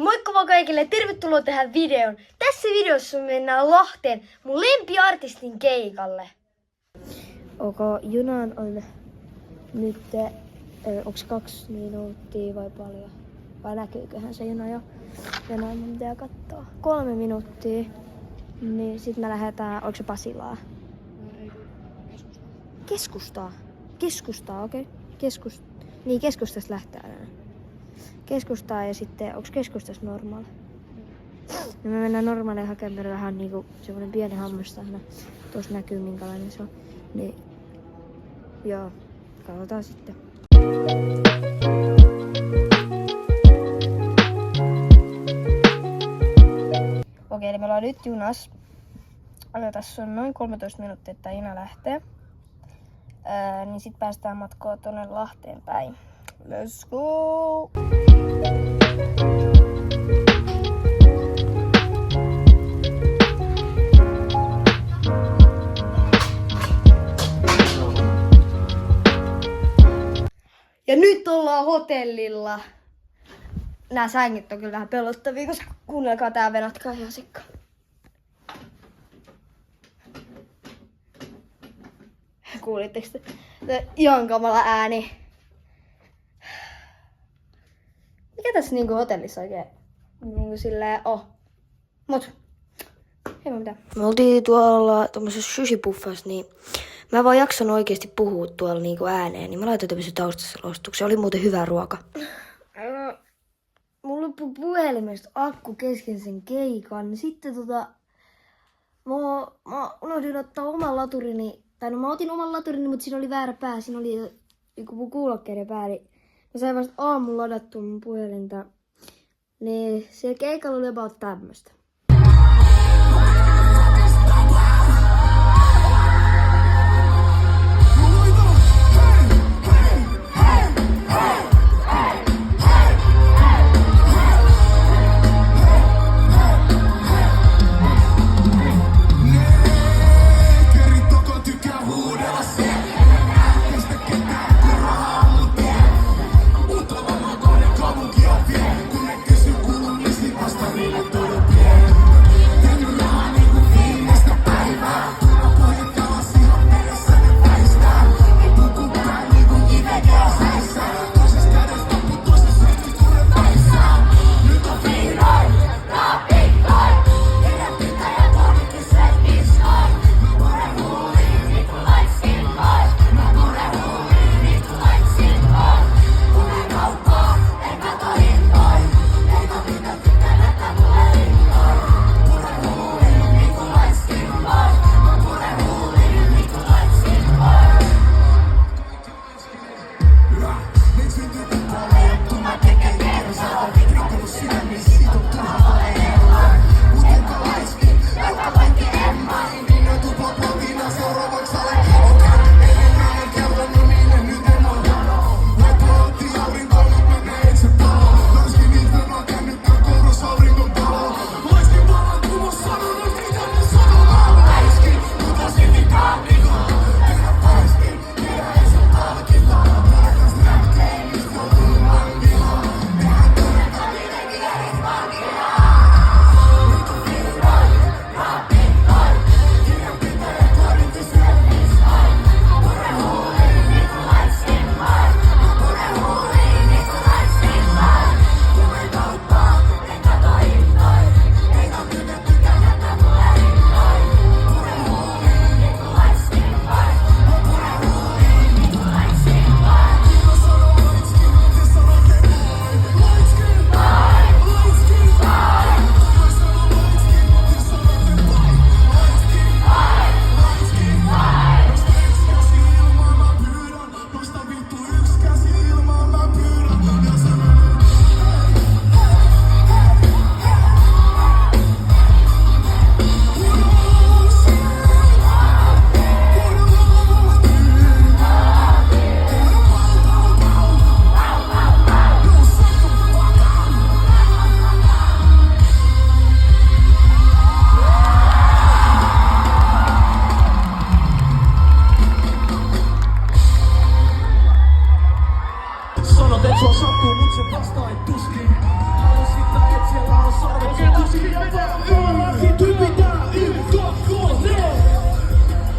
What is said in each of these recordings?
Moikka vaan kaikille, tervetuloa tähän videoon. Tässä videossa mennään Lahteen mun lempiartistin keikalle. Junaan on nyt, onks 2 minuuttia vai paljon? Vai näkyyköhän se juna jo? Junaan mun pitää kattoo. 3 minuuttia. Niin sit me lähdetään, onko se Pasilaan? Keskustaa. Keskustaa, okei. Niin keskustasta lähtee. Keskustaa ja sitten, onko keskustassa normaali? No me mennään normaaliin hakemaan vähän niinku semmonen pieni hammastahna. Tuossa näkyy minkälainen se on. Niin, joo, katsotaan sitten. Okei, eli me ollaan nyt junas. Tässä on noin 13 minuuttia, että juna lähtee. Niin sit päästään matkoa tonne Lahteen päin. Let's go! Ja nyt ollaan hotellilla. Nää sängit on kyllä vähän pelottavia, koska kuunnelkaa tää, venatkaa ihan sikka. Kuulitteko te? Ihan kamala ääni. Mikä tässä niinku hotellissa oikein niinku silleen Mut ei mitään. Me oltiin tuolla tommosessa sushi-buffassa, niin mä en vaan jaksanut oikeesti puhua tuolla niinku ääneen, niin mä laitoin tämmösen taustaselostuksen. Oli muuten hyvä ruoka. Mulla loppui puhelimesta akku kesken sen keikan. Sitten mä unohdin ottaa oman laturini. Tai no mä otin oman laturini, mutta siinä oli väärä pää. Siinä oli joku mun kuulokkeiden pää. Niin mä sain vasta aamulla ladattua mun puhelinta. Niin siellä keikalla oli about tämmöstä.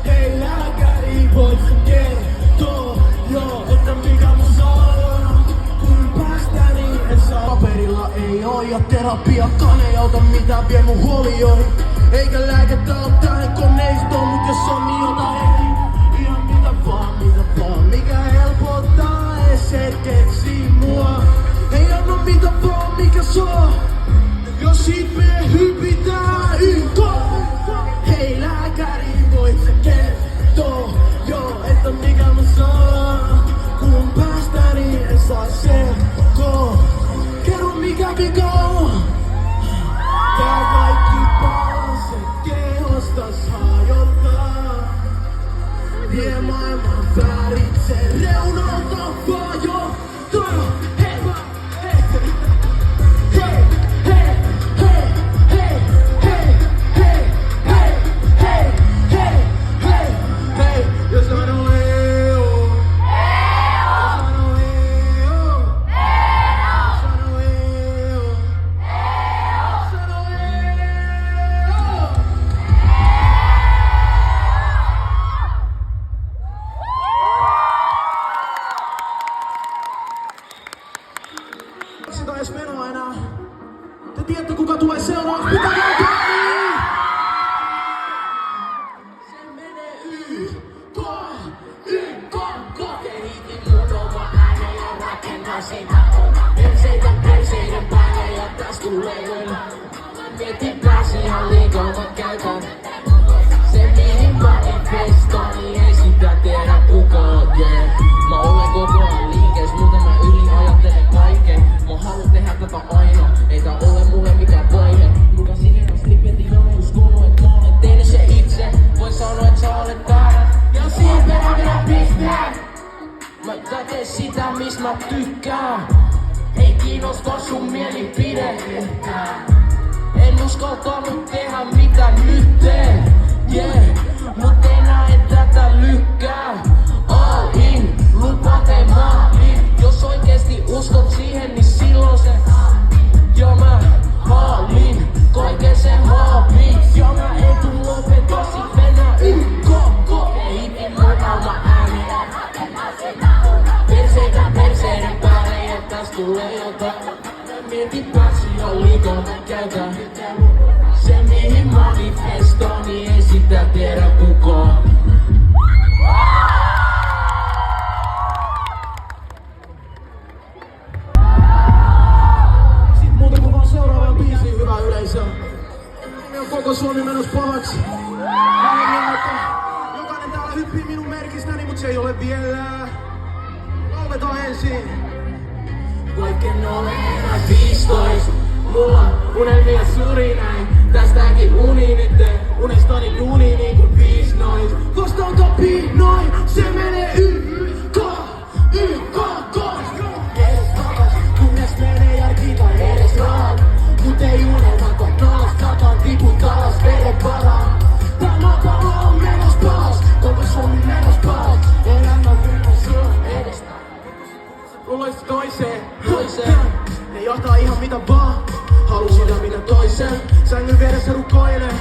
Hei lääkäri, voit sä kertoo, joo, että mikä mun saa? Kun päästäni en saa. Paperilla ei oo ja terapiakaan ei auta mitään, vie mun huolioihin. Eikä lääkettä oo tähän koneistoon, mut jos on niin ota heti. Ihan mitä vaan, mikä helpottaa ees hetkeksi mua. Ei anna mitä vaan, mikä saa. Jos sit me hypitään YK. Hei lääkäri, voit sä kertoo, joo, että mikä mä saan. Kun päästäni en saa selkoa. Kerro mikä vika on. Tää kaikki palaset kehostas hajottaa. Vie maailman vääritse reunalta vajottaa. Sitä edes menoa enää. Te tiedätte kuka tulee seuraavaksi. Pitäkää kiinni! Se menee YK. Kehitin mun oma äänen ja rakennan sitä oma. Perseiden päälle ja täs tulee yllä. Mietin pääsi ihan liikaa mä käytän. Se mihin mä investoin, niin ei sitä tiedä kukaan. Mä olen koko ajan liikees, muuten mä ajattelen kaiken. Mä haluun tehdä tätä aina, ei tää ole mulle mikään vaihe. Lukasin ekan stripetin ja mä uskon, et mä olen tehnyt se itse. Voin sanoa, et sä olet täällä ja siihen minä pistän. Mä teen sitä, mis mä tykkään. Ei kiinnosta sun mielipide. En uskaltanut tehdä mitä nyt teen. Mut enää en tätä lykkää. All in, lupa tee maaliin. Jos oikeesti uskot siihen, niin silloin se. Ja mä haalin kaiken sen haaviin. Ja mä en tuu lopeta, sit mennä YK. Kehitin mun oma ääni. Perseiden päälle ja täs tulee jotain. Mietin pääsi jo liikaa mä käytän. Se mihin manifestoin, niin ei sitä tiedä kukaan. Sit muuta kuin vaan seuraavaan biisiin, hyvä yleisö. Nimi on Koko Suomi menos pahaksi. Jokainen täällä hyppii minun merkistäni, mut se ei ole vielä. Lauletaan ensin. Vaikken ole enää 15. Mulla on unelmia suri näin. Tästäkin uni nytten. Unestani duuni niinku 5 noin. Vastaanko noin? Se menee YK. Edes takas, kunnes menee järki tai edes rahat. Mut ei unelma, kun nollas sataan tiput alas, veden palaa. Tää maapallo on menos palas, koko Suomi menos palas. Elämä kyllä sua edestä. Luulois toiseen. Ne johtaa ihan mitä vaan. Haluun sitä mitä toisen. Sängyn vieressä rukoilen,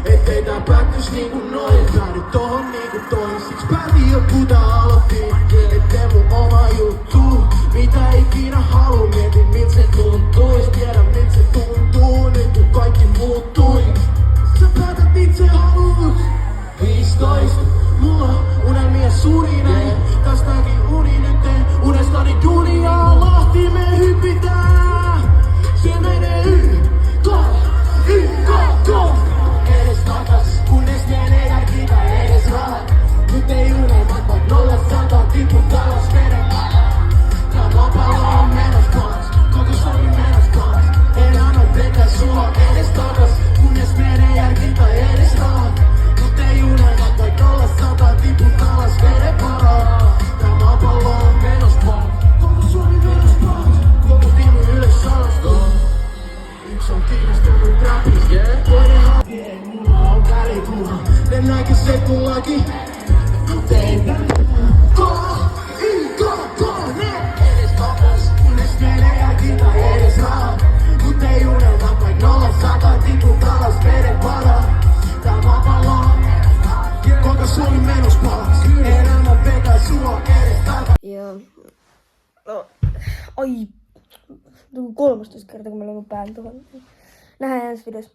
ettei tää päättys niinku noin. Päädy tohon niinku toin. Siks päätin joku tää aloitti. Et tee mun oma juttu. Mitä ikinä haluu, mietin miltä se tuntuis. Tiedän miltä se tuntuu nyt kun kaikki muuttui. Sä päätät itse haluut. 15. Mulla on unelmia suri näin. Tästäkin uni nytten. Unestani dunia Lahti me hypitään. Se menee YK. Edes takas, kunnes menee järki tai edes rahat. Nyt ei unelmat, vaan nollas sataa tiput alas veden. Tää maapallo on menos palas, koko Suomi menos palas. En anna vetää sua edes takas, kunnes menee järki tai edes rahat. Nyt ei unelmat, vaan nollas sataa tiput alas veden paras. Tää maapallo on menos palas, koko Suomi menos palas. Koko tiimi ylös alas. Yks on kiinnostunut räpistä. Toinen ei mulla on välikuva. Mennäänkin se kullakin. Mut ei edes takas, kunnes menee järki tai edes rahat. Mut ei unelmat, vaik nollas sataa Ai. 13 kertaa kun mä löin mun pään tuohon. Nähdään ensi videossa.